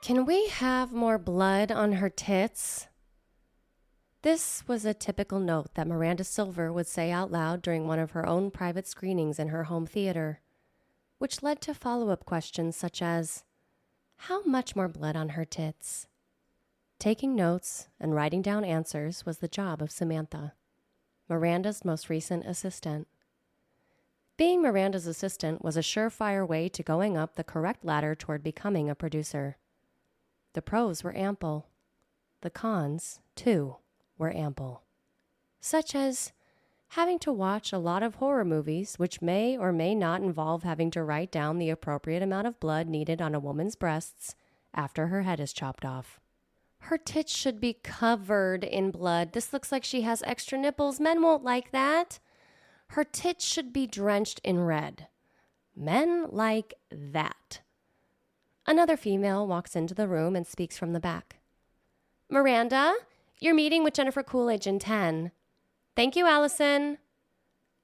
Can we have more blood on her tits? This was a typical note that Miranda Silver would say out loud during one of her own private screenings in her home theater, which led to follow-up questions such as, how much more blood on her tits? Taking notes and writing down answers was the job of Samantha, Miranda's most recent assistant. Being Miranda's assistant was a surefire way to going up the correct ladder toward becoming a producer. The pros were ample. The cons, too, were ample. Such as having to watch a lot of horror movies, which may or may not involve having to write down the appropriate amount of blood needed on a woman's breasts after her head is chopped off. Her tits should be covered in blood. This looks like she has extra nipples. Men won't like that. Her tits should be drenched in red. Men like that. Another female walks into the room and speaks from the back. Miranda, you're meeting with Jennifer Coolidge in 10. Thank you, Allison.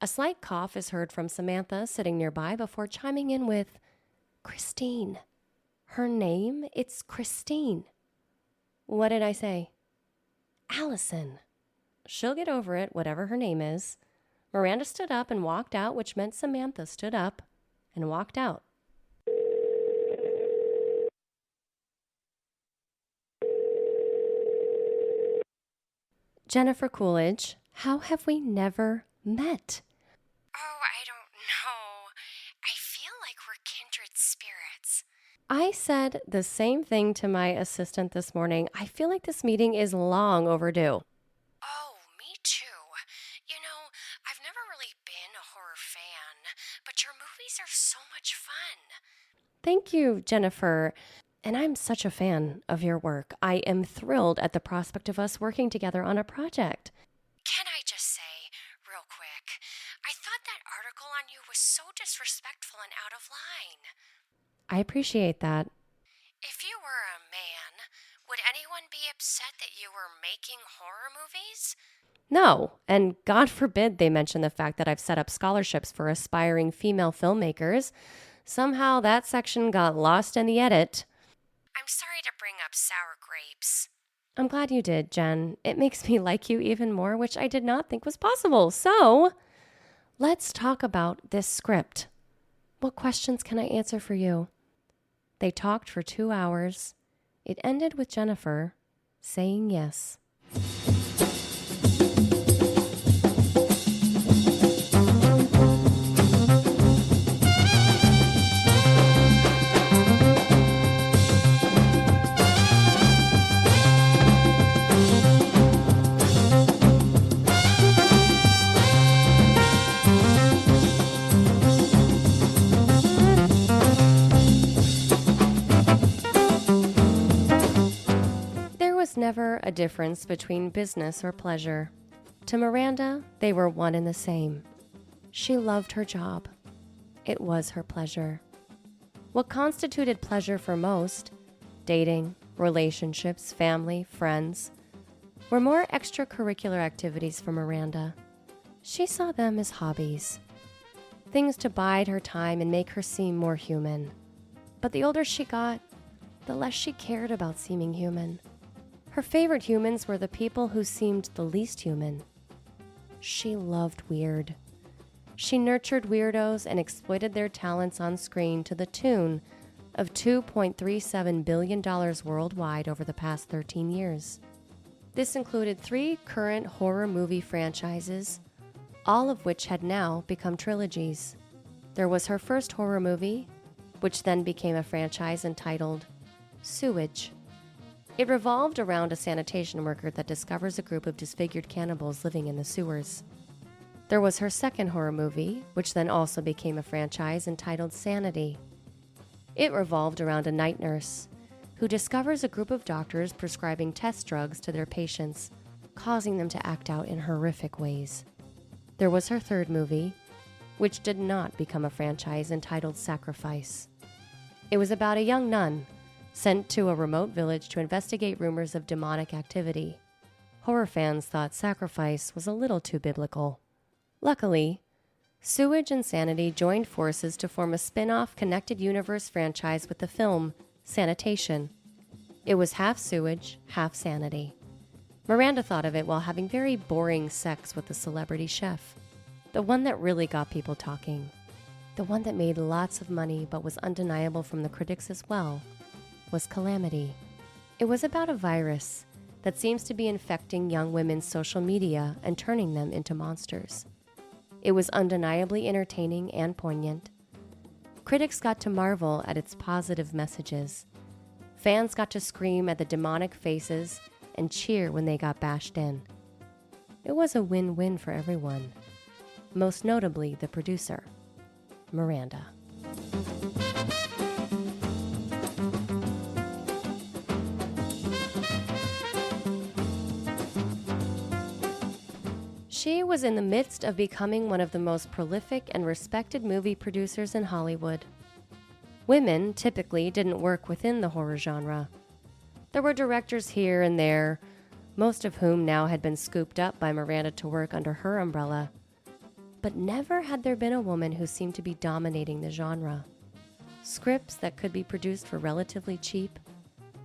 A slight cough is heard from Samantha sitting nearby before chiming in with, Christine. Her name, it's Christine. What did I say? Allison. She'll get over it, whatever her name is. Miranda stood up and walked out, which meant Samantha stood up and walked out. Jennifer Coolidge, how have we never met? Oh, I don't know. I feel like we're kindred spirits. I said the same thing to my assistant this morning. I feel like this meeting is long overdue. Oh, me too. You know, I've never really been a horror fan, but your movies are so much fun. Thank you, Jennifer. And I'm such a fan of your work. I am thrilled at the prospect of us working together on a project. Can I just say, real quick, I thought that article on you was so disrespectful and out of line. I appreciate that. If you were a man, would anyone be upset that you were making horror movies? No, and God forbid they mention the fact that I've set up scholarships for aspiring female filmmakers. Somehow that section got lost in the edit. I'm sorry to bring up sour grapes. I'm glad you did, Jen. It makes me like you even more, which I did not think was possible. So, let's talk about this script. What questions can I answer for you? They talked for 2 hours. It ended with Jennifer saying yes. Never a difference between business or pleasure. To Miranda, they were one and the same. She loved her job. It was her pleasure. What constituted pleasure for most, dating, relationships, family, friends, were more extracurricular activities for Miranda. She saw them as hobbies, things to bide her time and make her seem more human. But the older she got, the less she cared about seeming human. Her favorite humans were the people who seemed the least human. She loved weird. She nurtured weirdos and exploited their talents on screen to the tune of $2.37 billion worldwide over the past 13 years. This included 3 current horror movie franchises, all of which had now become trilogies. There was her first horror movie, which then became a franchise entitled Sewage. It revolved around a sanitation worker that discovers a group of disfigured cannibals living in the sewers. There was her second horror movie, which then also became a franchise entitled Sanity. It revolved around a night nurse who discovers a group of doctors prescribing test drugs to their patients, causing them to act out in horrific ways. There was her third movie, which did not become a franchise, entitled Sacrifice. It was about a young nun sent to a remote village to investigate rumors of demonic activity. Horror fans thought Sacrifice was a little too biblical. Luckily, Sewage and Sanity joined forces to form a spin-off connected universe franchise with the film Sanitation. It was half sewage, half sanity. Miranda thought of it while having very boring sex with the celebrity chef. The one that really got people talking. The one that made lots of money but was undeniable from the critics as well was Calamity. It was about a virus that seems to be infecting young women's social media and turning them into monsters. It was undeniably entertaining and poignant. Critics got to marvel at its positive messages. Fans got to scream at the demonic faces and cheer when they got bashed in. It was a win-win for everyone, most notably the producer, Miranda. She was in the midst of becoming one of the most prolific and respected movie producers in Hollywood. Women typically didn't work within the horror genre. There were directors here and there, most of whom now had been scooped up by Miranda to work under her umbrella. But never had there been a woman who seemed to be dominating the genre. Scripts that could be produced for relatively cheap,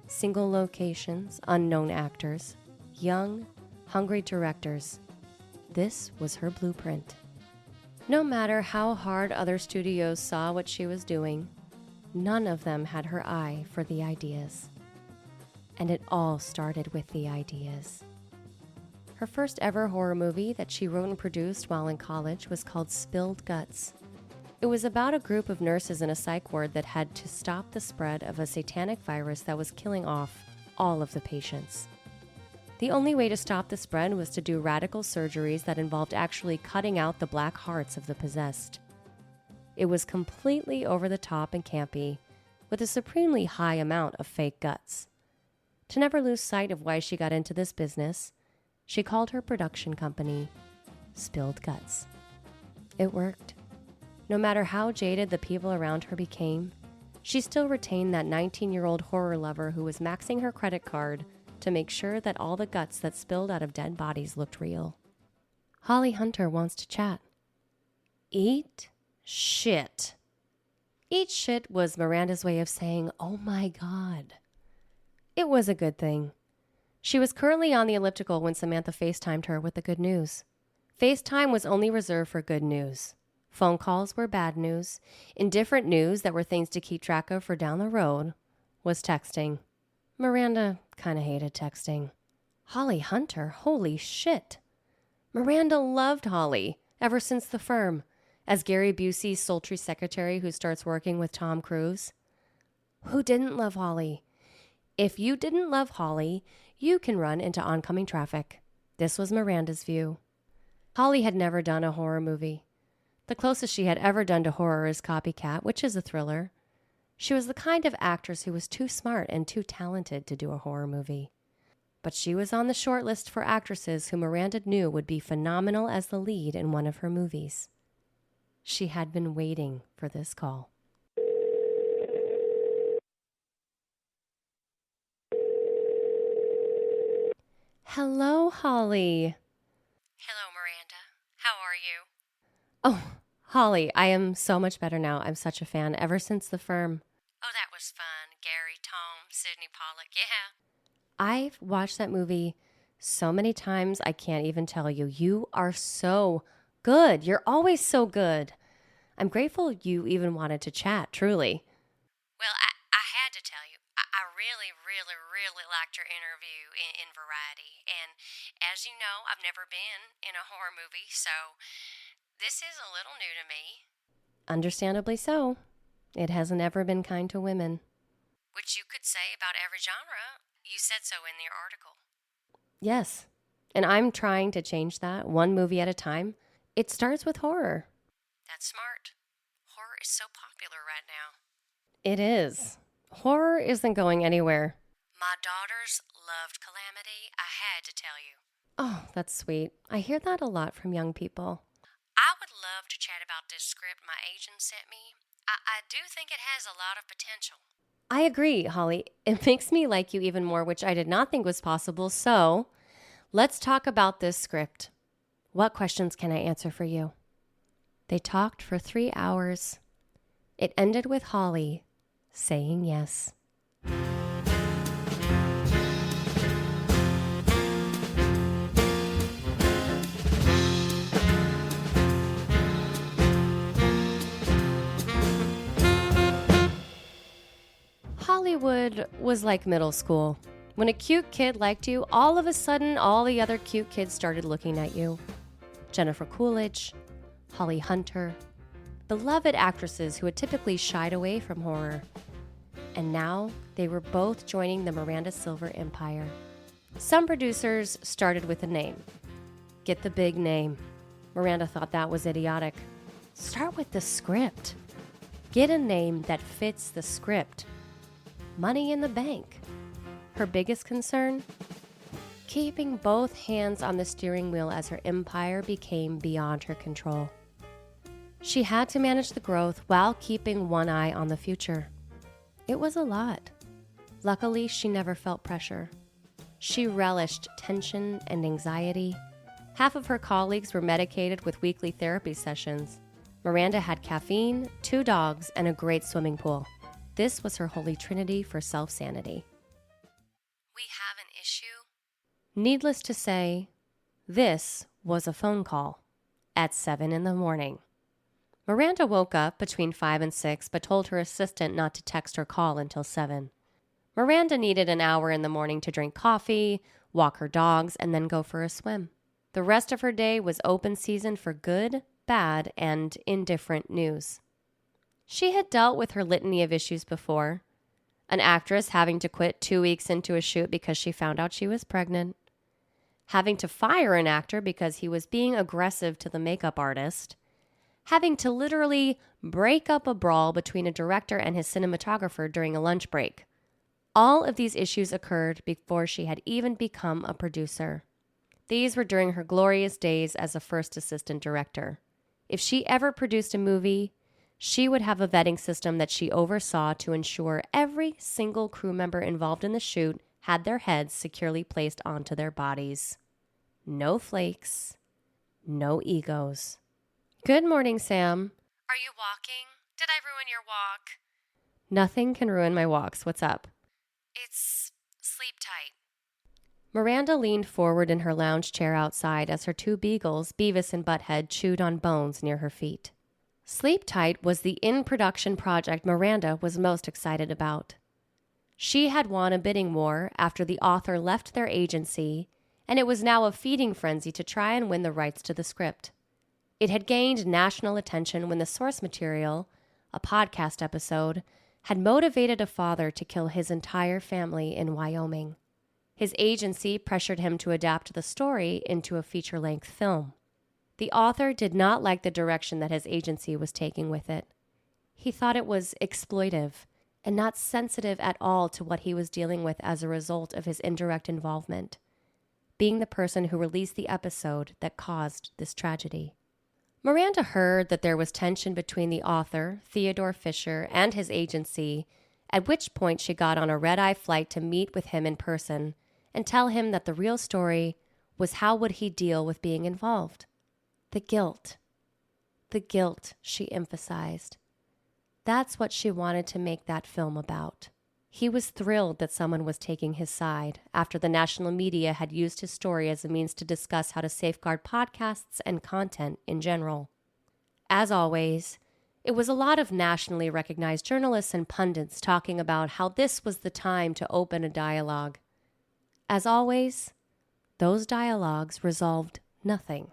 single locations, unknown actors, young, hungry directors. This was her blueprint. No matter how hard other studios saw what she was doing, none of them had her eye for the ideas. And it all started with the ideas. Her first ever horror movie that she wrote and produced while in college was called Spilled Guts. It was about a group of nurses in a psych ward that had to stop the spread of a satanic virus that was killing off all of the patients. The only way to stop the spread was to do radical surgeries that involved actually cutting out the black hearts of the possessed. It was completely over the top and campy, with a supremely high amount of fake guts. To never lose sight of why she got into this business, she called her production company Spilled Guts. It worked. No matter how jaded the people around her became, she still retained that 19-year-old horror lover who was maxing her credit card to make sure that all the guts that spilled out of dead bodies looked real. Holly Hunter wants to chat. Eat shit. Eat shit was Miranda's way of saying, oh my God. It was a good thing. She was currently on the elliptical when Samantha FaceTimed her with the good news. FaceTime was only reserved for good news. Phone calls were bad news. Indifferent news that were things to keep track of for down the road was texting. Miranda kind of hated texting. Holly Hunter, holy shit. Miranda loved Holly ever since The Firm, as Gary Busey's sultry secretary who starts working with Tom Cruise. Who didn't love Holly? If you didn't love Holly, you can run into oncoming traffic. This was Miranda's view. Holly had never done a horror movie. The closest she had ever done to horror is Copycat, which is a thriller. She was the kind of actress who was too smart and too talented to do a horror movie. But she was on the short list for actresses who Miranda knew would be phenomenal as the lead in one of her movies. She had been waiting for this call. Hello, Holly. Hello, Miranda. How are you? Oh, Holly, I am so much better now. I'm such a fan ever since The Firm. Oh, that was fun. Gary, Tom, Sidney Pollack, yeah. I've watched that movie so many times, I can't even tell you. You are so good. You're always so good. I'm grateful you even wanted to chat, truly. Well, I had to tell you, I really, really, really liked your interview in Variety. And as you know, I've never been in a horror movie, so this is a little new to me. Understandably so. It hasn't ever been kind to women. Which you could say about every genre. You said so in your article. Yes, and I'm trying to change that one movie at a time. It starts with horror. That's smart. Horror is so popular right now. It is. Horror isn't going anywhere. My daughters loved Calamity. I had to tell you. Oh, that's sweet. I hear that a lot from young people. I would love to chat about this script my agent sent me. I do think it has a lot of potential. I agree, Holly. It makes me like you even more, which I did not think was possible. So, let's talk about this script. What questions can I answer for you? They talked for 3 hours. It ended with Holly saying yes. Hollywood was like middle school. When a cute kid liked you, all of a sudden, all the other cute kids started looking at you. Jennifer Coolidge, Holly Hunter, beloved actresses who had typically shied away from horror. And now they were both joining the Miranda Silver empire. Some producers started with a name. Get the big name. Miranda thought that was idiotic. Start with the script. Get a name that fits the script. Money in the bank. Her biggest concern? Keeping both hands on the steering wheel as her empire became beyond her control. She had to manage the growth while keeping one eye on the future. It was a lot. Luckily, she never felt pressure. She relished tension and anxiety. Half of her colleagues were medicated with weekly therapy sessions. Miranda had caffeine, 2 dogs, and a great swimming pool. This was her holy trinity for self-sanity. We have an issue? Needless to say, this was a phone call at 7 in the morning. Miranda woke up between 5 and 6 but told her assistant not to text or call until 7. Miranda needed an hour in the morning to drink coffee, walk her dogs, and then go for a swim. The rest of her day was open season for good, bad, and indifferent news. She had dealt with her litany of issues before. An actress having to quit 2 weeks into a shoot because she found out she was pregnant. Having to fire an actor because he was being aggressive to the makeup artist. Having to literally break up a brawl between a director and his cinematographer during a lunch break. All of these issues occurred before she had even become a producer. These were during her glorious days as a first assistant director. If she ever produced a movie, she would have a vetting system that she oversaw to ensure every single crew member involved in the shoot had their heads securely placed onto their bodies. No flakes, no egos. Good morning, Sam. Are you walking? Did I ruin your walk? Nothing can ruin my walks. What's up? It's sleep tight. Miranda leaned forward in her lounge chair outside as her 2 beagles, Beavis and Butthead, chewed on bones near her feet. Sleep Tight was the in-production project Miranda was most excited about. She had won a bidding war after the author left their agency, and it was now a feeding frenzy to try and win the rights to the script. It had gained national attention when the source material, a podcast episode, had motivated a father to kill his entire family in Wyoming. His agency pressured him to adapt the story into a feature-length film. The author did not like the direction that his agency was taking with it. He thought it was exploitive and not sensitive at all to what he was dealing with as a result of his indirect involvement, being the person who released the episode that caused this tragedy. Miranda heard that there was tension between the author, Theodore Fisher, and his agency, at which point she got on a red-eye flight to meet with him in person and tell him that the real story was how would he deal with being involved. The guilt. The guilt, she emphasized. That's what she wanted to make that film about. He was thrilled that someone was taking his side after the national media had used his story as a means to discuss how to safeguard podcasts and content in general. As always, it was a lot of nationally recognized journalists and pundits talking about how this was the time to open a dialogue. As always, those dialogues resolved nothing.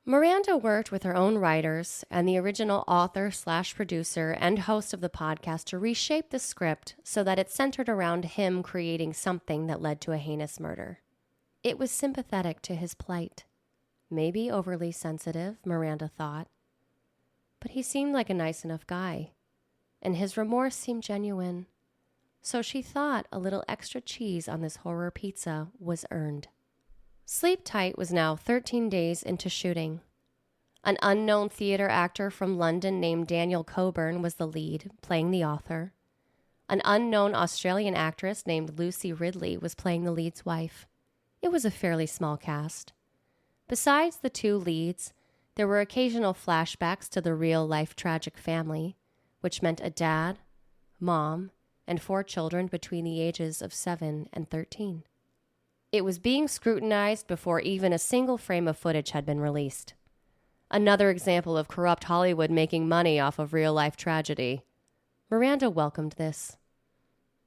Miranda worked with her own writers and the original author/producer and host of the podcast to reshape the script so that it centered around him creating something that led to a heinous murder. It was sympathetic to his plight. Maybe overly sensitive, Miranda thought. But he seemed like a nice enough guy, and his remorse seemed genuine. So she thought a little extra cheese on this horror pizza was earned. Sleep Tight was now 13 days into shooting. An unknown theater actor from London named Daniel Coburn was the lead, playing the author. An unknown Australian actress named Lucy Ridley was playing the lead's wife. It was a fairly small cast. Besides the 2 leads, there were occasional flashbacks to the real-life tragic family, which meant a dad, mom, and 4 children between the ages of 7 and 13. It was being scrutinized before even a single frame of footage had been released. Another example of corrupt Hollywood making money off of real-life tragedy. Miranda welcomed this.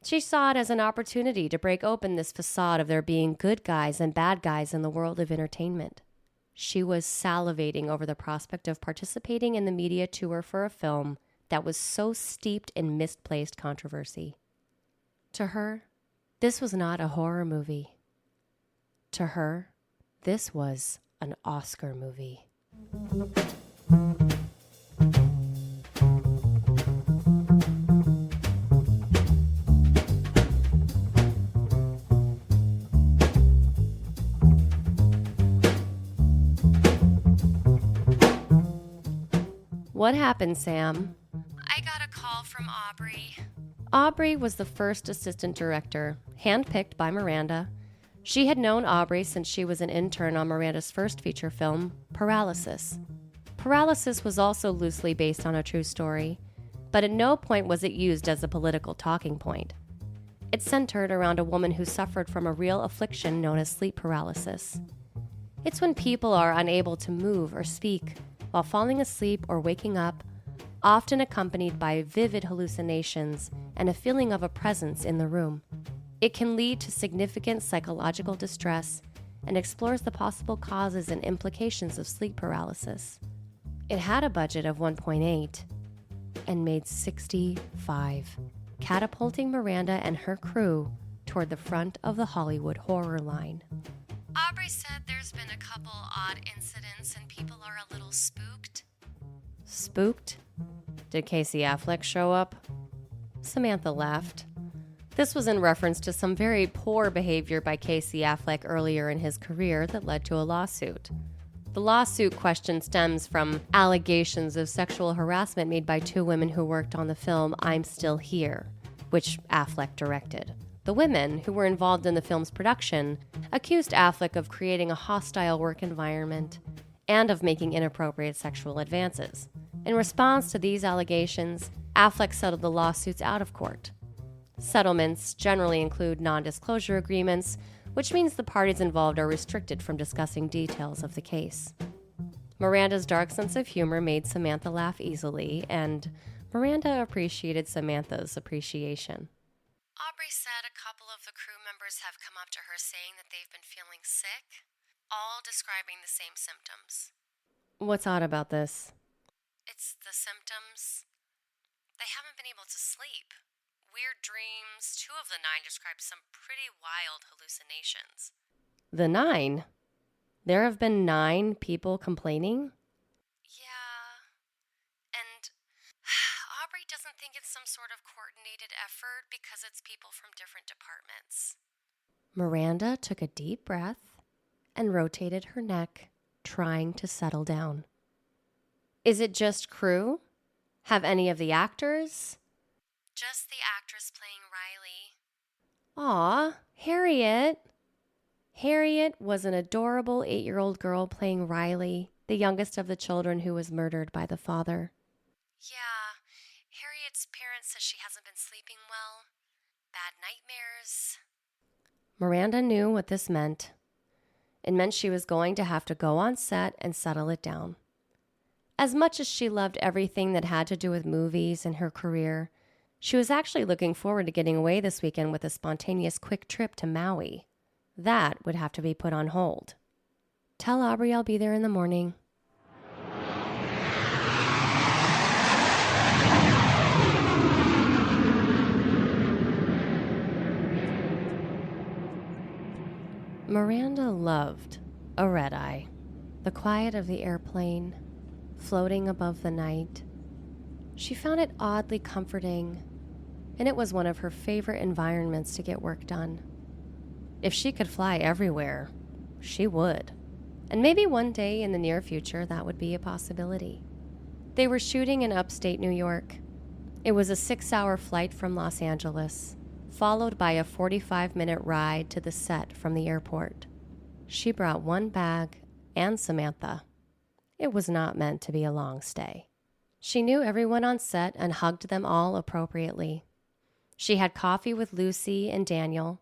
She saw it as an opportunity to break open this facade of there being good guys and bad guys in the world of entertainment. She was salivating over the prospect of participating in the media tour for a film that was so steeped in misplaced controversy. To her, this was not a horror movie. To her, this was an Oscar movie. What happened, Sam? I got a call from Aubrey. Aubrey was the first assistant director, handpicked by Miranda. She had known Aubrey since she was an intern on Miranda's first feature film, Paralysis. Paralysis was also loosely based on a true story, but at no point was it used as a political talking point. It centered around a woman who suffered from a real affliction known as sleep paralysis. It's when people are unable to move or speak while falling asleep or waking up, often accompanied by vivid hallucinations and a feeling of a presence in the room. It can lead to significant psychological distress and explores the possible causes and implications of sleep paralysis. It had a budget of $1.8 and made $65, catapulting Miranda and her crew toward the front of the Hollywood horror line. Aubrey said there's been a couple odd incidents and people are a little spooked. Spooked? Did Casey Affleck show up? Samantha laughed. This was in reference to some very poor behavior by Casey Affleck earlier in his career that led to a lawsuit. The lawsuit question stems from allegations of sexual harassment made by two women who worked on the film I'm Still Here, which Affleck directed. The women, who were involved in the film's production, accused Affleck of creating a hostile work environment and of making inappropriate sexual advances. In response to these allegations, Affleck settled the lawsuits out of court. Settlements generally include non-disclosure agreements, which means the parties involved are restricted from discussing details of the case. Miranda's dark sense of humor made Samantha laugh easily, and Miranda appreciated Samantha's appreciation. Aubrey said a couple of the crew members have come up to her saying that they've been feeling sick, all describing the same symptoms. What's odd about this? It's the symptoms. They haven't been able to sleep. Weird dreams. 2 of the 9 described some pretty wild hallucinations. The 9? There have been 9 people complaining? Yeah. And Aubrey doesn't think it's some sort of coordinated effort because it's people from different departments. Miranda took a deep breath and rotated her neck, trying to settle down. Is it just crew? Have any of the actors? Just the actress playing Riley. Aw, Harriet. Harriet was an adorable 8-year-old girl playing Riley, the youngest of the children who was murdered by the father. Yeah, Harriet's parents says she hasn't been sleeping well. Bad nightmares. Miranda knew what this meant. It meant she was going to have to go on set and settle it down. As much as she loved everything that had to do with movies and her career, she was actually looking forward to getting away this weekend with a spontaneous quick trip to Maui. That would have to be put on hold. Tell Aubrey I'll be there in the morning. Miranda loved a red-eye, the quiet of the airplane, floating above the night. She found it oddly comforting, and it was one of her favorite environments to get work done. If she could fly everywhere, she would. And maybe one day in the near future that would be a possibility. They were shooting in upstate New York. It was a 6-hour flight from Los Angeles, followed by a 45-minute ride to the set from the airport. She brought one bag and Samantha. It was not meant to be a long stay. She knew everyone on set and hugged them all appropriately. She had coffee with Lucy and Daniel,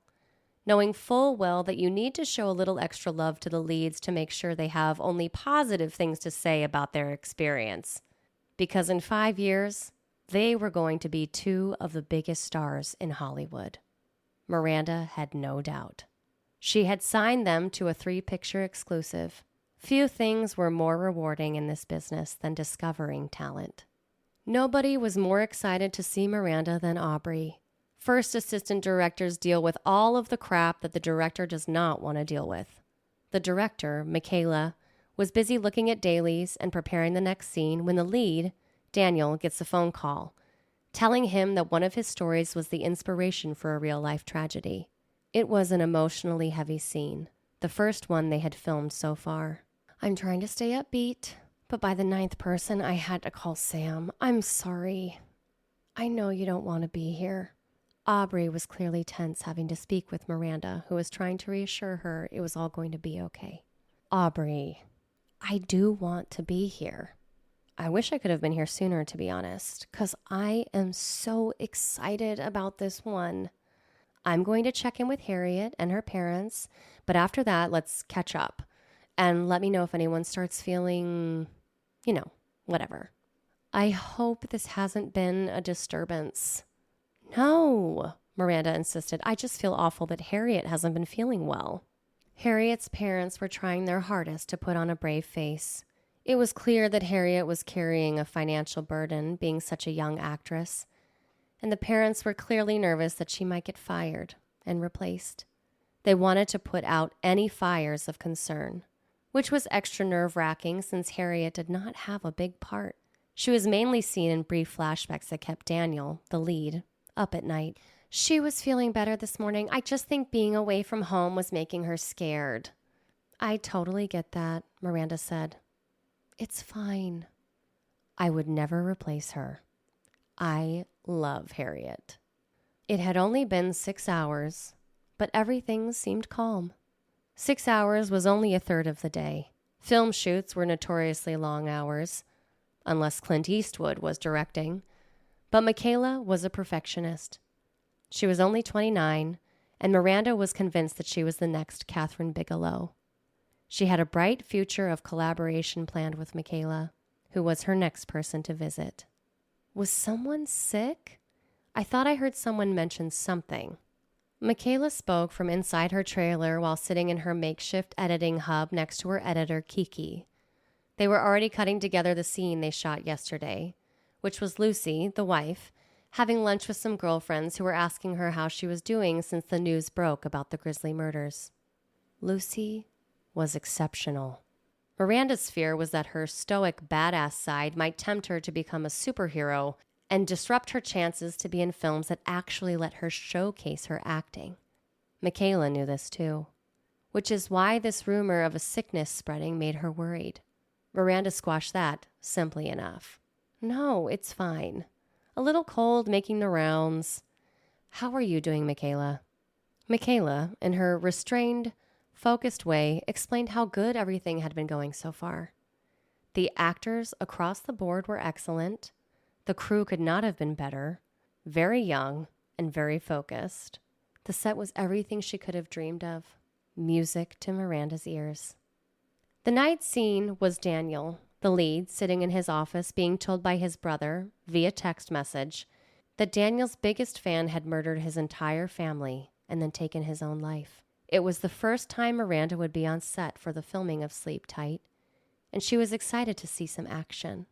knowing full well that you need to show a little extra love to the leads to make sure they have only positive things to say about their experience. Because in 5 years, They were going to be two of the biggest stars in Hollywood. Miranda had no doubt. She had signed them to a 3-picture exclusive. Few things were more rewarding in this business than discovering talent. Nobody was more excited to see Miranda than Aubrey. First assistant directors deal with all of the crap that the director does not want to deal with. The director, Michaela, was busy looking at dailies and preparing the next scene when the lead, Daniel, gets a phone call, telling him that one of his stories was the inspiration for a real-life tragedy. It was an emotionally heavy scene, the first one they had filmed so far. I'm trying to stay upbeat, but by the 9th person, I had to call Sam. I'm sorry. I know you don't want to be here. Aubrey was clearly tense having to speak with Miranda, who was trying to reassure her it was all going to be okay. Aubrey, I do want to be here. I wish I could have been here sooner, to be honest, because I am so excited about this one. I'm going to check in with Harriet and her parents, but after that, let's catch up. And let me know if anyone starts feeling, whatever. I hope this hasn't been a disturbance. No, Miranda insisted. I just feel awful that Harriet hasn't been feeling well. Harriet's parents were trying their hardest to put on a brave face. It was clear that Harriet was carrying a financial burden, being such a young actress, and the parents were clearly nervous that she might get fired and replaced. They wanted to put out any fires of concern, which was extra nerve-wracking since Harriet did not have a big part. She was mainly seen in brief flashbacks that kept Daniel, the lead, up at night. She was feeling better this morning. I just think being away from home was making her scared. I totally get that, Miranda said. It's fine. I would never replace her. I love Harriet. It had only been 6 hours, but everything seemed calm. 6 hours was only a third of the day. Film shoots were notoriously long hours, unless Clint Eastwood was directing. But Michaela was a perfectionist. She was only 29, and Miranda was convinced that she was the next Catherine Bigelow. She had a bright future of collaboration planned with Michaela, who was her next person to visit. Was someone sick? I thought I heard someone mention something. Michaela spoke from inside her trailer while sitting in her makeshift editing hub next to her editor, Kiki. They were already cutting together the scene they shot yesterday, which was Lucy, the wife, having lunch with some girlfriends who were asking her how she was doing since the news broke about the grisly murders. Lucy was exceptional. Miranda's fear was that her stoic badass side might tempt her to become a superhero and disrupt her chances to be in films that actually let her showcase her acting. Michaela knew this too, which is why this rumor of a sickness spreading made her worried. Miranda squashed that simply enough. No, it's fine. A little cold making the rounds. How are you doing, Michaela? Michaela, in her restrained, focused way, explained how good everything had been going so far. The actors across the board were excellent. The crew could not have been better. Very young and very focused. The set was everything she could have dreamed of. Music to Miranda's ears. The night scene was Daniel, the lead, sitting in his office being told by his brother, via text message, that Daniel's biggest fan had murdered his entire family and then taken his own life. It was the first time Miranda would be on set for the filming of Sleep Tight, and she was excited to see some action.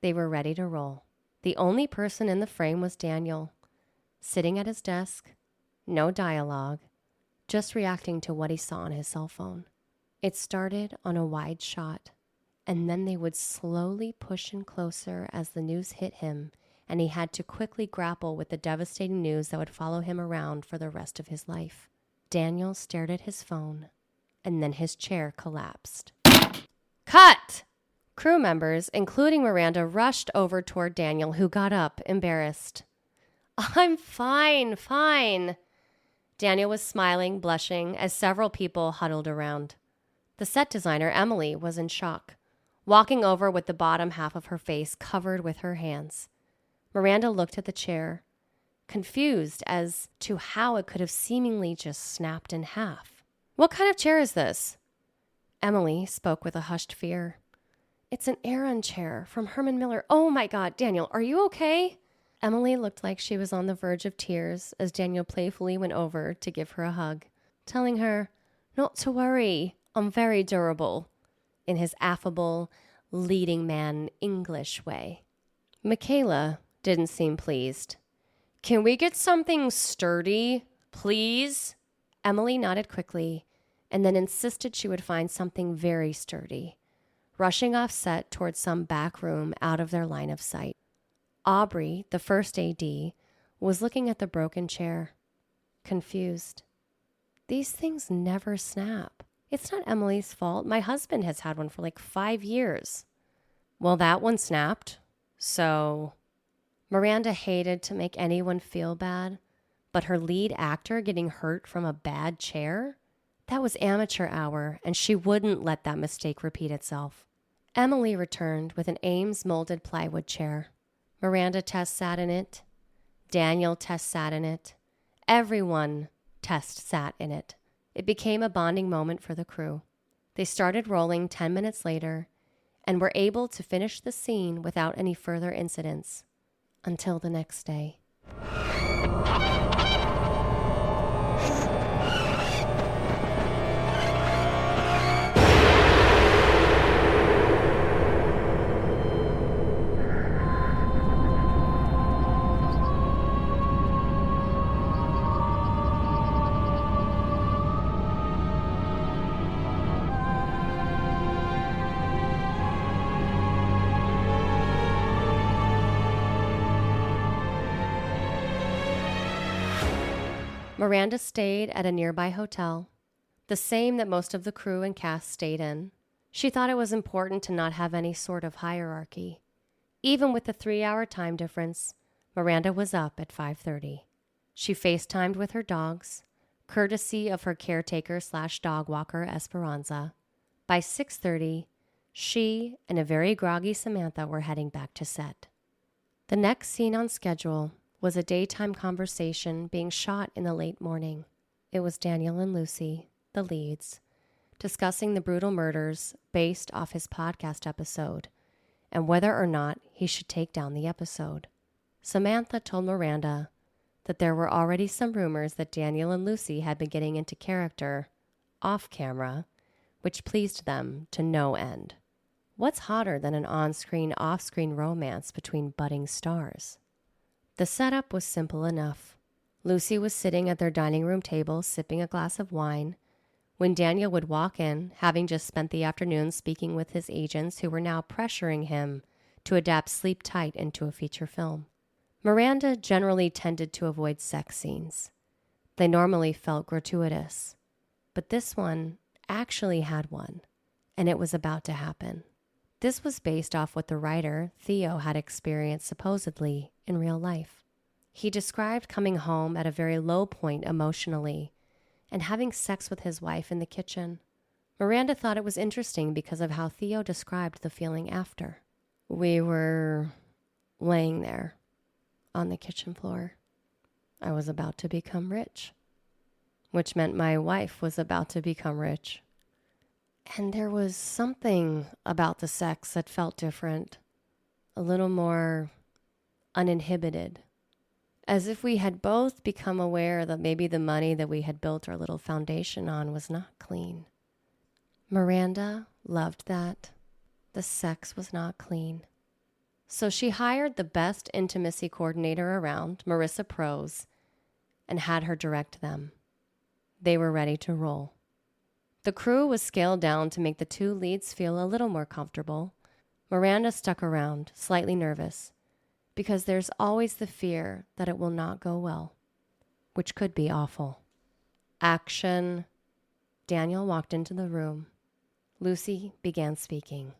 They were ready to roll. The only person in the frame was Daniel, sitting at his desk, no dialogue, just reacting to what he saw on his cell phone. It started on a wide shot, and then they would slowly push in closer as the news hit him, and he had to quickly grapple with the devastating news that would follow him around for the rest of his life. Daniel stared at his phone, and then his chair collapsed. Cut! Crew members, including Miranda, rushed over toward Daniel, who got up, embarrassed. I'm fine. Daniel was smiling, blushing, as several people huddled around. The set designer, Emily, was in shock, walking over with the bottom half of her face covered with her hands. Miranda looked at the chair, confused as to how it could have seemingly just snapped in half. What kind of chair is this? Emily spoke with a hushed fear. It's an Aeron chair from Herman Miller. Oh my God, Daniel, are you okay? Emily looked like she was on the verge of tears as Daniel playfully went over to give her a hug, telling her, "Not to worry, I'm very durable," in his affable, leading man English way. Michaela didn't seem pleased. "Can we get something sturdy, please?" Emily nodded quickly and then insisted she would find something very sturdy, rushing off set towards some back room out of their line of sight. Aubrey, the first AD, was looking at the broken chair, confused. These things never snap. It's not Emily's fault. My husband has had one for like 5 years. Well, that one snapped. So Miranda hated to make anyone feel bad, but her lead actor getting hurt from a bad chair? That was amateur hour, and she wouldn't let that mistake repeat itself. Emily returned with an Ames molded plywood chair. Miranda test sat in it. Daniel test sat in it. Everyone test sat in it. It became a bonding moment for the crew. They started rolling 10 minutes later and were able to finish the scene without any further incidents until the next day. Miranda stayed at a nearby hotel, the same that most of the crew and cast stayed in. She thought it was important to not have any sort of hierarchy. Even with the 3-hour time difference, Miranda was up at 5:30. She FaceTimed with her dogs, courtesy of her caretaker/dog walker Esperanza. By 6:30, she and a very groggy Samantha were heading back to set. The next scene on schedule was a daytime conversation being shot in the late morning. It was Daniel and Lucy, the leads, discussing the brutal murders based off his podcast episode and whether or not he should take down the episode. Samantha told Miranda that there were already some rumors that Daniel and Lucy had been getting into character off camera, which pleased them to no end. What's hotter than an on-screen, off-screen romance between budding stars? The setup was simple enough. Lucy was sitting at their dining room table sipping a glass of wine when Daniel would walk in, having just spent the afternoon speaking with his agents who were now pressuring him to adapt Sleep Tight into a feature film. Miranda generally tended to avoid sex scenes. They normally felt gratuitous, but this one actually had one, and it was about to happen. This was based off what the writer, Theo, had experienced supposedly in real life. He described coming home at a very low point emotionally and having sex with his wife in the kitchen. Miranda thought it was interesting because of how Theo described the feeling after. We were laying there on the kitchen floor. I was about to become rich, which meant my wife was about to become rich. And there was something about the sex that felt different, a little more uninhibited, as if we had both become aware that maybe the money that we had built our little foundation on was not clean. Miranda loved that. The sex was not clean. So she hired the best intimacy coordinator around, Marissa Prose, and had her direct them. They were ready to roll. The crew was scaled down to make the two leads feel a little more comfortable. Miranda stuck around, slightly nervous, because there's always the fear that it will not go well, which could be awful. Action. Daniel walked into the room. Lucy began speaking.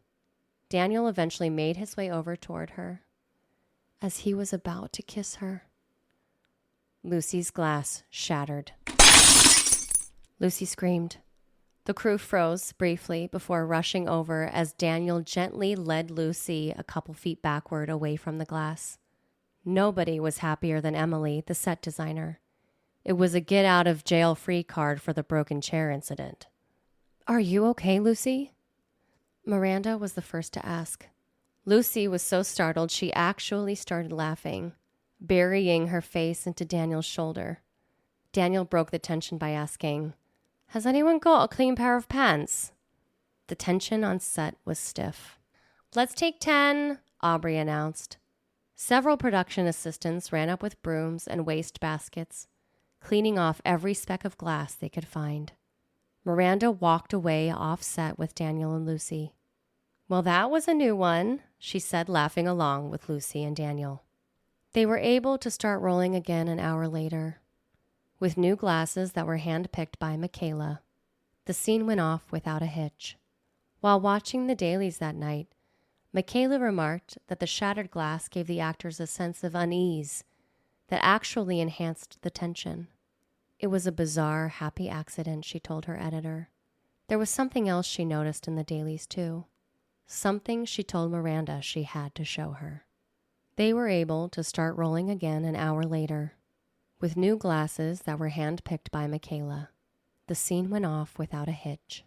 Daniel eventually made his way over toward her. As he was about to kiss her, Lucy's glass shattered. Lucy screamed. The crew froze briefly before rushing over as Daniel gently led Lucy a couple feet backward away from the glass. Nobody was happier than Emily, the set designer. It was a get-out-of-jail-free card for the broken chair incident. "Are you okay, Lucy?" Miranda was the first to ask. Lucy was so startled she actually started laughing, burying her face into Daniel's shoulder. Daniel broke the tension by asking, "Has anyone got a clean pair of pants?" The tension on set was stiff. "Let's take 10, Aubrey announced. Several production assistants ran up with brooms and waste baskets, cleaning off every speck of glass they could find. Miranda walked away off set with Daniel and Lucy. "Well, that was a new one," she said, laughing along with Lucy and Daniel. They were able to start rolling again an hour later. With new glasses that were hand-picked by Michaela, the scene went off without a hitch. While watching the dailies that night, Michaela remarked that the shattered glass gave the actors a sense of unease that actually enhanced the tension. It was a bizarre, happy accident, she told her editor. There was something else she noticed in the dailies, too. Something she told Miranda she had to show her. They were able to start rolling again an hour later. With new glasses that were hand-picked by Michaela, the scene went off without a hitch.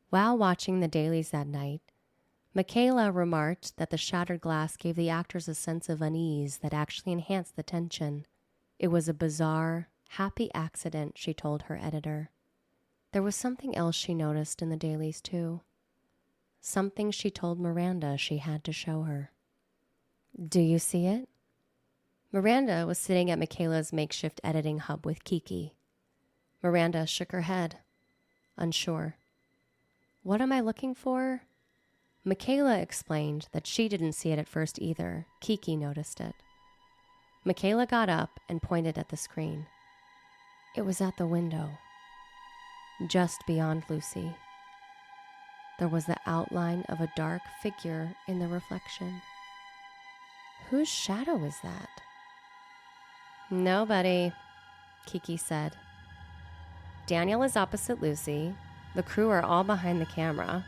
While watching the dailies that night, Michaela remarked that the shattered glass gave the actors a sense of unease that actually enhanced the tension. It was a bizarre, happy accident, she told her editor. There was something else she noticed in the dailies, too. Something she told Miranda she had to show her. "Do you see it?" Miranda was sitting at Michaela's makeshift editing hub with Kiki. Miranda shook her head, unsure. "What am I looking for?" Michaela explained that she didn't see it at first either. Kiki noticed it. Michaela got up and pointed at the screen. It was at the window, just beyond Lucy. There was the outline of a dark figure in the reflection. "Whose shadow is that?" "Nobody," Kiki said. "Daniel is opposite Lucy. The crew are all behind the camera."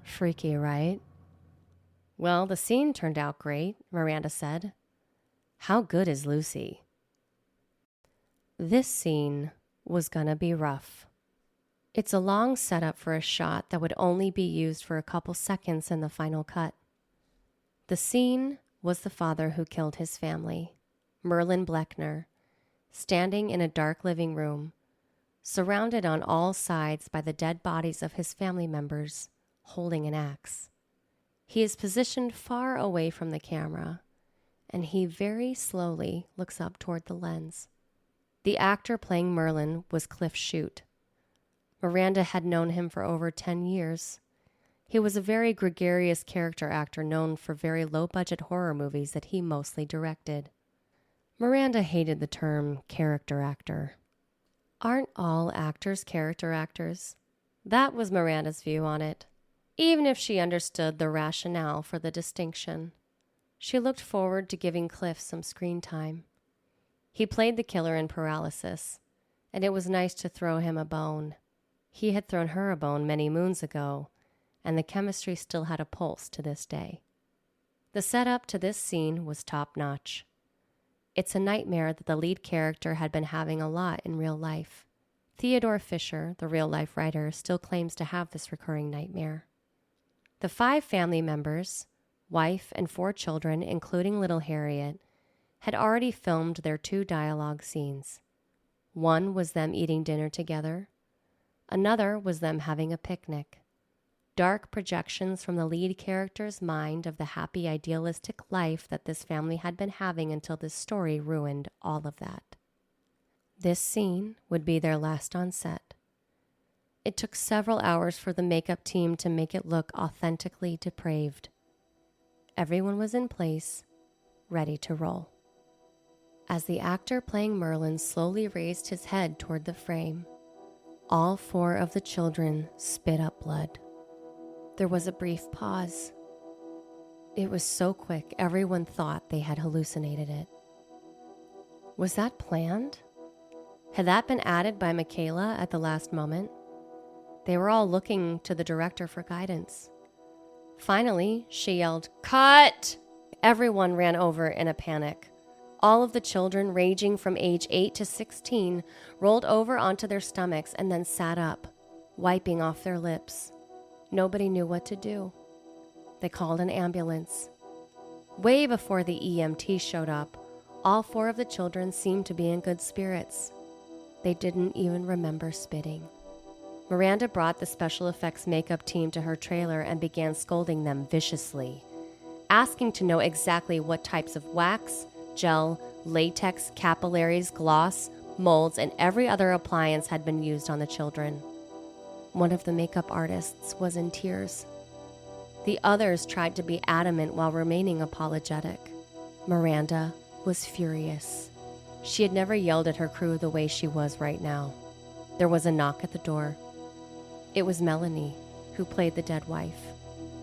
"Freaky, right?" "Well, the scene turned out great," Miranda said. "How good is Lucy?" This scene was gonna be rough. It's a long setup for a shot that would only be used for a couple seconds in the final cut. The scene was the father who killed his family, Merlin Bleckner, standing in a dark living room, surrounded on all sides by the dead bodies of his family members, holding an axe. He is positioned far away from the camera, and he very slowly looks up toward the lens. The actor playing Merlin was Cliff Shute. Miranda had known him for over 10 years. He was a very gregarious character actor known for very low-budget horror movies that he mostly directed. Miranda hated the term character actor. Aren't all actors character actors? That was Miranda's view on it, even if she understood the rationale for the distinction. She looked forward to giving Cliff some screen time. He played the killer in Paralysis, and it was nice to throw him a bone. He had thrown her a bone many moons ago, and the chemistry still had a pulse to this day. The setup to this scene was top-notch. It's a nightmare that the lead character had been having a lot in real life. Theodore Fisher, the real-life writer, still claims to have this recurring nightmare. The 5 family members, wife and 4 children, including little Harriet, had already filmed their 2 dialogue scenes. One was them eating dinner together. Another was them having a picnic. Dark projections from the lead character's mind of the happy, idealistic life that this family had been having until this story ruined all of that. This scene would be their last on set. It took several hours for the makeup team to make it look authentically depraved. Everyone was in place, ready to roll. As the actor playing Merlin slowly raised his head toward the frame, all 4 of the children spit up blood. There was a brief pause. It was so quick, everyone thought they had hallucinated it. Was that planned? Had that been added by Michaela at the last moment? They were all looking to the director for guidance. Finally, she yelled, "Cut!" Everyone ran over in a panic. All of the children, ranging from age 8 to 16, rolled over onto their stomachs and then sat up, wiping off their lips. Nobody knew what to do. They called an ambulance. Way before the EMT showed up, All 4 of the children seemed to be in good spirits. They didn't even remember spitting. Miranda brought the special effects makeup team to her trailer and began scolding them viciously, asking to know exactly what types of wax, gel, latex, capillaries, gloss, molds, and every other appliance had been used on the children. One of the makeup artists was in tears. The others tried to be adamant while remaining apologetic. Miranda was furious. She had never yelled at her crew the way she was right now. There was a knock at the door. It was Melanie, who played the dead wife.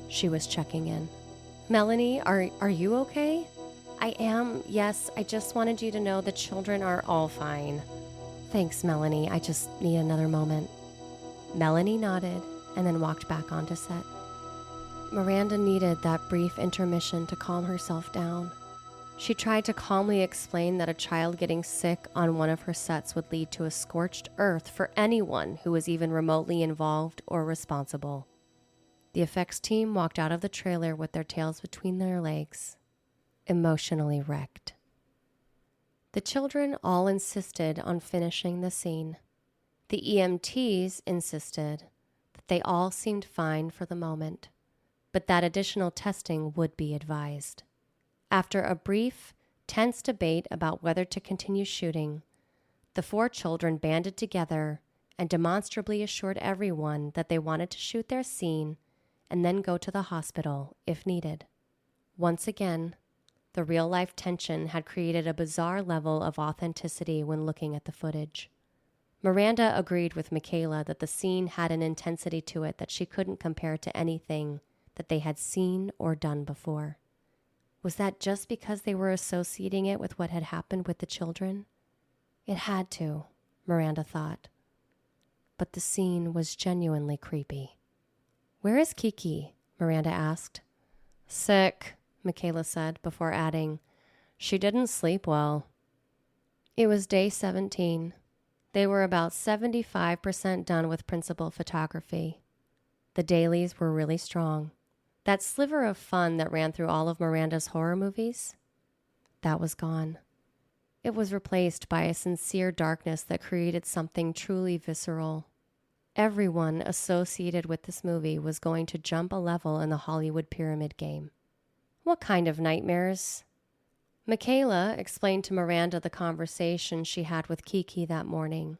She was checking in. "Melanie, are you okay?" "I am, yes. I just wanted you to know the children are all fine." "Thanks, Melanie. I just need another moment." Melanie nodded and then walked back onto set. Miranda needed that brief intermission to calm herself down. She tried to calmly explain that a child getting sick on one of her sets would lead to a scorched earth for anyone who was even remotely involved or responsible. The effects team walked out of the trailer with their tails between their legs, emotionally wrecked. The children all insisted on finishing the scene. The EMTs insisted that they all seemed fine for the moment, but that additional testing would be advised. After a brief, tense debate about whether to continue shooting, the 4 children banded together and demonstrably assured everyone that they wanted to shoot their scene and then go to the hospital if needed. Once again, the real-life tension had created a bizarre level of authenticity when looking at the footage. Miranda agreed with Michaela that the scene had an intensity to it that she couldn't compare to anything that they had seen or done before. Was that just because they were associating it with what had happened with the children? It had to, Miranda thought. But the scene was genuinely creepy. "Where is Kiki?" Miranda asked. "Sick," Michaela said, before adding, "She didn't sleep well." It was day 17. They were about 75% done with principal photography. The dailies were really strong. That sliver of fun that ran through all of Miranda's horror movies, that was gone. It was replaced by a sincere darkness that created something truly visceral. Everyone associated with this movie was going to jump a level in the Hollywood pyramid game. "What kind of nightmares?" Michaela explained to Miranda the conversation she had with Kiki that morning.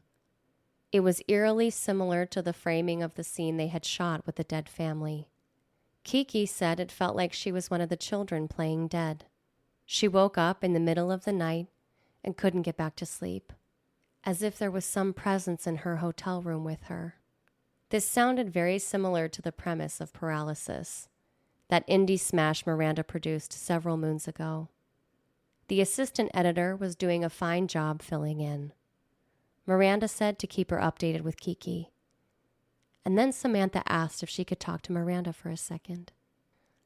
It was eerily similar to the framing of the scene they had shot with the dead family. Kiki said it felt like she was one of the children playing dead. She woke up in the middle of the night and couldn't get back to sleep, as if there was some presence in her hotel room with her. This sounded very similar to the premise of Paralysis, that indie smash Miranda produced several moons ago. The assistant editor was doing a fine job filling in. Miranda said to keep her updated with Kiki. And then Samantha asked if she could talk to Miranda for a second.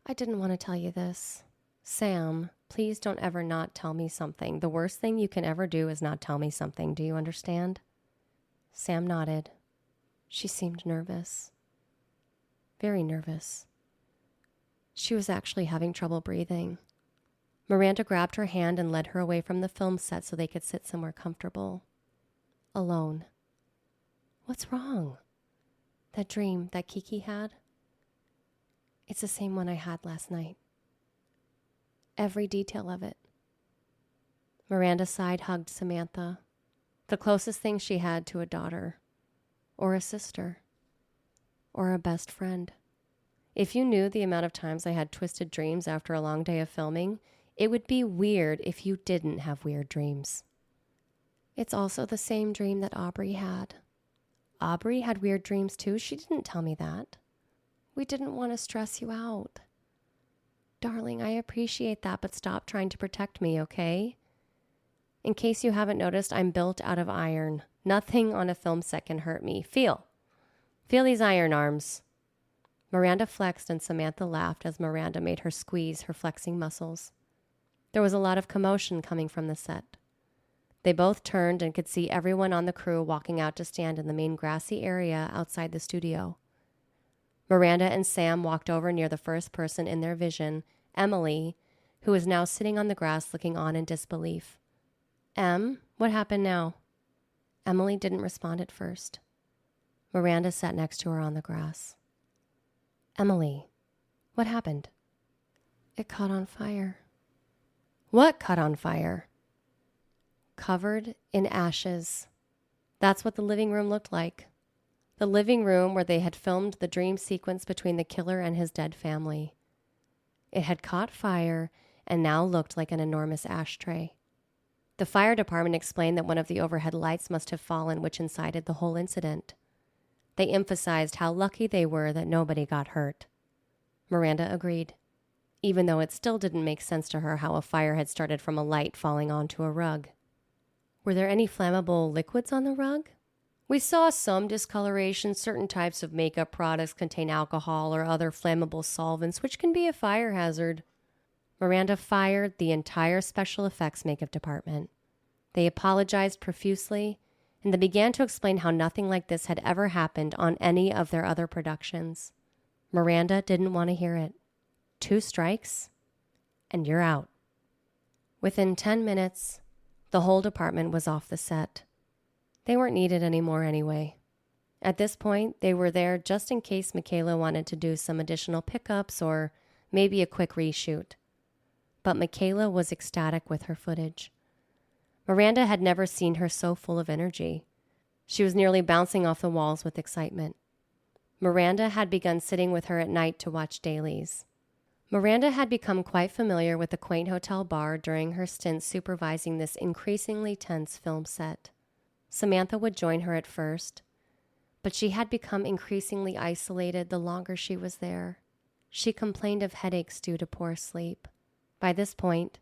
"I didn't want to tell you this. Sam, please don't ever not tell me something. The worst thing you can ever do is not tell me something. Do you understand?" Sam nodded. She seemed nervous. Very nervous. She was actually having trouble breathing. Miranda grabbed her hand and led her away from the film set so they could sit somewhere comfortable. Alone. "What's wrong?" "That dream that Kiki had? It's the same one I had last night. Every detail of it." Miranda side-hugged Samantha, the closest thing she had to a daughter, or a sister, or a best friend. If you knew the amount of times I had twisted dreams after a long day of filming, it would be weird if you didn't have weird dreams. It's also the same dream that Aubrey had. Aubrey had weird dreams too. She didn't tell me that. We didn't want to stress you out. Darling, I appreciate that, but stop trying to protect me, okay? In case you haven't noticed, I'm built out of iron. Nothing on a film set can hurt me. Feel these iron arms. Miranda flexed and Samantha laughed as Miranda made her squeeze her flexing muscles. There was a lot of commotion coming from the set. They both turned and could see everyone on the crew walking out to stand in the main grassy area outside the studio. Miranda and Sam walked over near the first person in their vision, Emily, who was now sitting on the grass looking on in disbelief. What happened now?" Emily didn't respond at first. Miranda sat next to her on the grass. "Emily, what happened?" "It caught on fire." "What caught on fire?" "Covered in ashes." That's what the living room looked like. The living room where they had filmed the dream sequence between the killer and his dead family. It had caught fire and now looked like an enormous ashtray. The fire department explained that one of the overhead lights must have fallen, which incited the whole incident. They emphasized how lucky they were that nobody got hurt. Miranda agreed, even though it still didn't make sense to her how a fire had started from a light falling onto a rug. "Were there any flammable liquids on the rug?" "We saw some discoloration. Certain types of makeup products contain alcohol or other flammable solvents, which can be a fire hazard." Miranda fired the entire special effects makeup department. They apologized profusely, and they began to explain how nothing like this had ever happened on any of their other productions. Miranda didn't want to hear it. 2 strikes, and you're out. Within 10 minutes, the whole department was off the set. They weren't needed anymore anyway. At this point, they were there just in case Michaela wanted to do some additional pickups or maybe a quick reshoot. But Michaela was ecstatic with her footage. Miranda had never seen her so full of energy. She was nearly bouncing off the walls with excitement. Miranda had begun sitting with her at night to watch dailies. Miranda had become quite familiar with the quaint hotel bar during her stint supervising this increasingly tense film set. Samantha would join her at first, but she had become increasingly isolated the longer she was there. She complained of headaches due to poor sleep. By this point,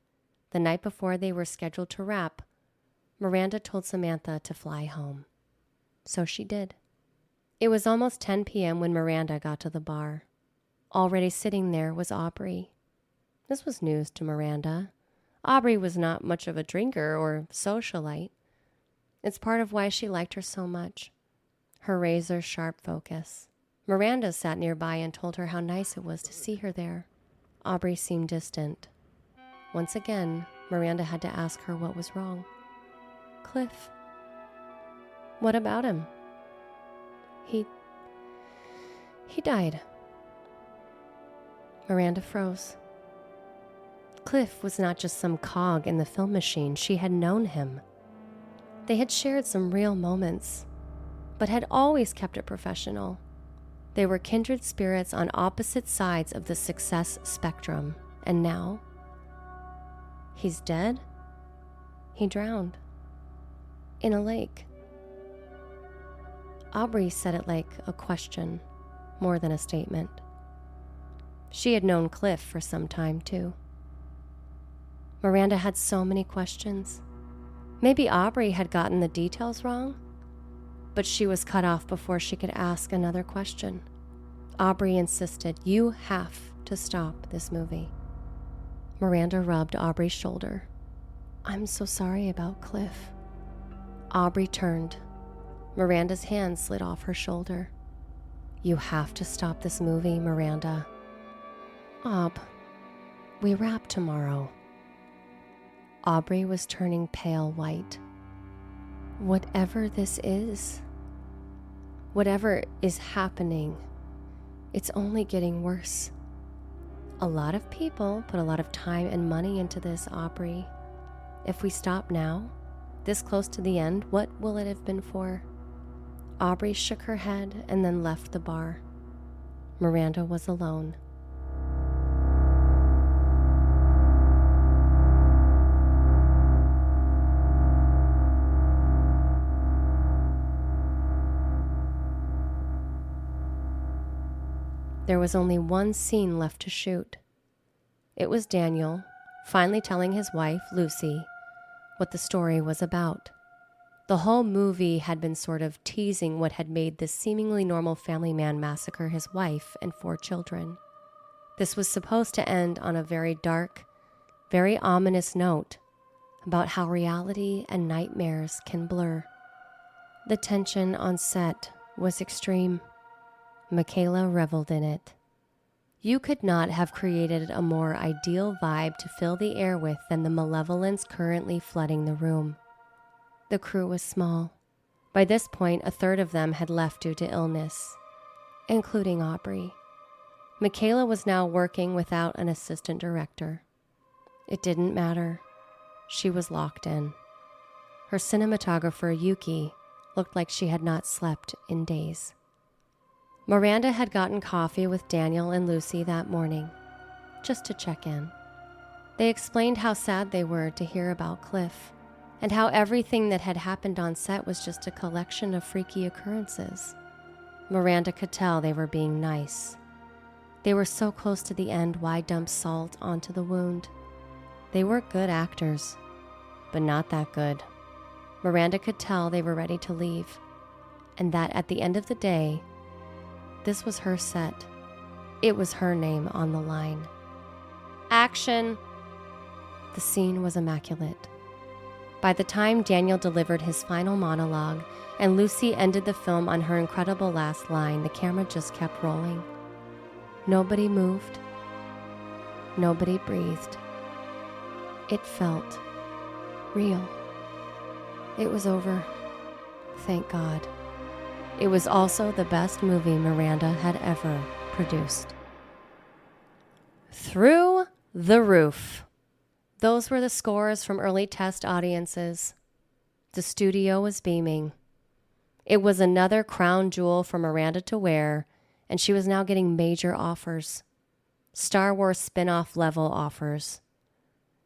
the night before they were scheduled to wrap, Miranda told Samantha to fly home. So she did. It was almost 10 p.m. when Miranda got to the bar. Already sitting there was Aubrey. This was news to Miranda. Aubrey was not much of a drinker or socialite. It's part of why she liked her so much. Her razor-sharp focus. Miranda sat nearby and told her how nice it was to see her there. Aubrey seemed distant. Once again, Miranda had to ask her what was wrong. "Cliff." "What about him?" He died." Miranda froze. Cliff was not just some cog in the film machine. She had known him. They had shared some real moments, but had always kept it professional. They were kindred spirits on opposite sides of the success spectrum, and now, he's dead? He drowned. In a lake. Aubrey said it like a question, more than a statement. She had known Cliff for some time, too. Miranda had so many questions. Maybe Aubrey had gotten the details wrong, but she was cut off before she could ask another question. Aubrey insisted, "You have to stop this movie." Miranda rubbed Aubrey's shoulder. "I'm so sorry about Cliff." Aubrey turned. Miranda's hand slid off her shoulder. "You have to stop this movie, Miranda." We wrap tomorrow." Aubrey was turning pale white. Whatever this is, whatever is happening, it's only getting worse. A lot of people put a lot of time and money into this, Aubrey. If we stop now, this close to the end, what will it have been for? Aubrey shook her head and then left the bar. Miranda was alone. There was only one scene left to shoot. It was Daniel finally telling his wife, Lucy, what the story was about. The whole movie had been sort of teasing what had made this seemingly normal family man massacre his wife and 4 children. This was supposed to end on a very dark, very ominous note about how reality and nightmares can blur. The tension on set was extreme. Michaela reveled in it. You could not have created a more ideal vibe to fill the air with than the malevolence currently flooding the room. The crew was small. By this point, a third of them had left due to illness, including Aubrey. Michaela was now working without an assistant director. It didn't matter. She was locked in. Her cinematographer, Yuki, looked like she had not slept in days. Miranda had gotten coffee with Daniel and Lucy that morning, just to check in. They explained how sad they were to hear about Cliff, and how everything that had happened on set was just a collection of freaky occurrences. Miranda could tell they were being nice. They were so close to the end, why dump salt onto the wound? They were good actors, but not that good. Miranda could tell they were ready to leave, and that at the end of the day, this was her set. It was her name on the line. Action! The scene was immaculate. By the time Daniel delivered his final monologue and Lucy ended the film on her incredible last line, the camera just kept rolling. Nobody moved. Nobody breathed. It felt real. It was over. Thank God. It was also the best movie Miranda had ever produced. Through the Roof. Those were the scores from early test audiences. The studio was beaming. It was another crown jewel for Miranda to wear, and she was now getting major offers. Star Wars spin-off level offers.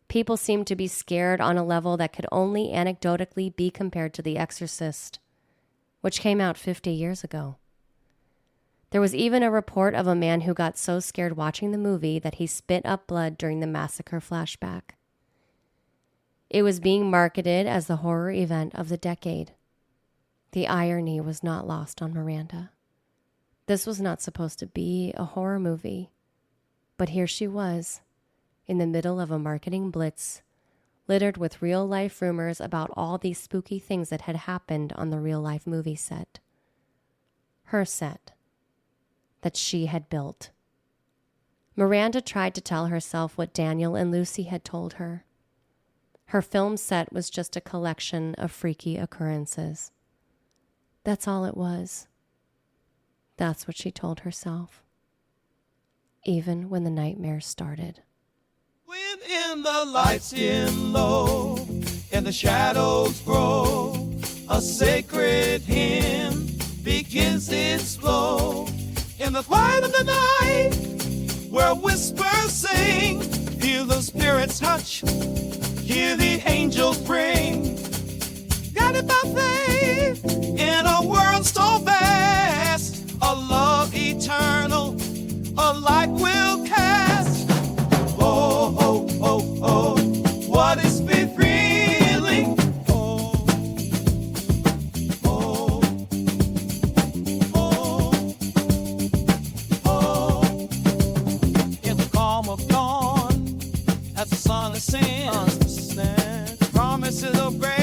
People seemed to be scared on a level that could only anecdotally be compared to The Exorcist, which came out 50 years ago. There was even a report of a man who got so scared watching the movie that he spit up blood during the massacre flashback. It was being marketed as the horror event of the decade. The irony was not lost on Miranda. This was not supposed to be a horror movie, but here she was, in the middle of a marketing blitz, littered with real-life rumors about all these spooky things that had happened on the real-life movie set. Her set, that she had built. Miranda tried to tell herself what Daniel and Lucy had told her. Her film set was just a collection of freaky occurrences. That's all it was. That's what she told herself. Even when the nightmares started. When in the lights dim low and the shadows grow, a sacred hymn begins its flow. In the quiet of the night, where whispers sing, hear the spirits touch, hear the angels bring. Guided by faith in a world so vast, a love eternal, a light will cast. Oh, oh, oh, oh, what is feeling? Oh, oh, oh, oh. In the calm of dawn, as the sun ascends, promises of grace.